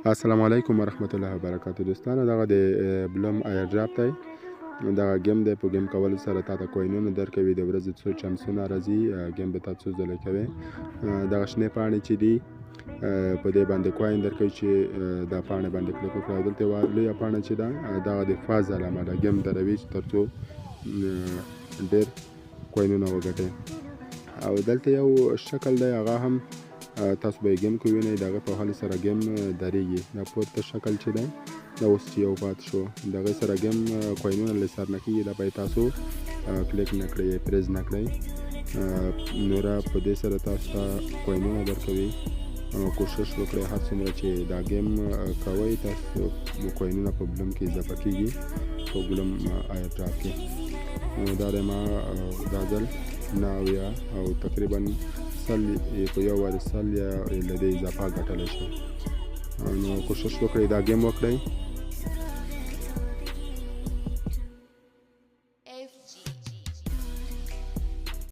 السلام علیکم ورحمت الله وبرکاتو. دوستانو دغه د بلوم ایرډراپ دی. دغه گیم دی. په گیم کولو سره تاته کوینونه درکوي. د ورځې څو چانسونه راځي. گیم به تا څو ځله کوي. دغه شنې پاڼې چې دي په دې باندې کوین درکوي چې دا پاڼې باندې کلیک وکړه. دلته یوه لویه پاڼه چې ده دغه د فاز علامه ده. گیم دروي تر څو ډېر کوینونه وګټئ. او دلته یو شکل دی هغه هم تاسو به یې گیم کې وینئ. د هغې په حال سره گیم درېږي. دا پورته شکل چې دی دا اوس چې یو پاتې شو د هغې سره گیم کوینونه له سر نه کېږي. دا به یې تاسو کلیک نه کړئ پریز نه کړئ. نوره په دې سره تاسو ته کوینونه درکوي. کوشش وکړئ هر څومره چې دا گیم کوئ تاسو کوینونه په بلوم کې اضافه کېږي په بلوم ایرډراپ کې. دا دی ما دا ځل 9 او تقریبا سل په یو وارې سل یا له دې اضافه ګټلی شو. نو کوشش وکړئ دا گیم وکړئ.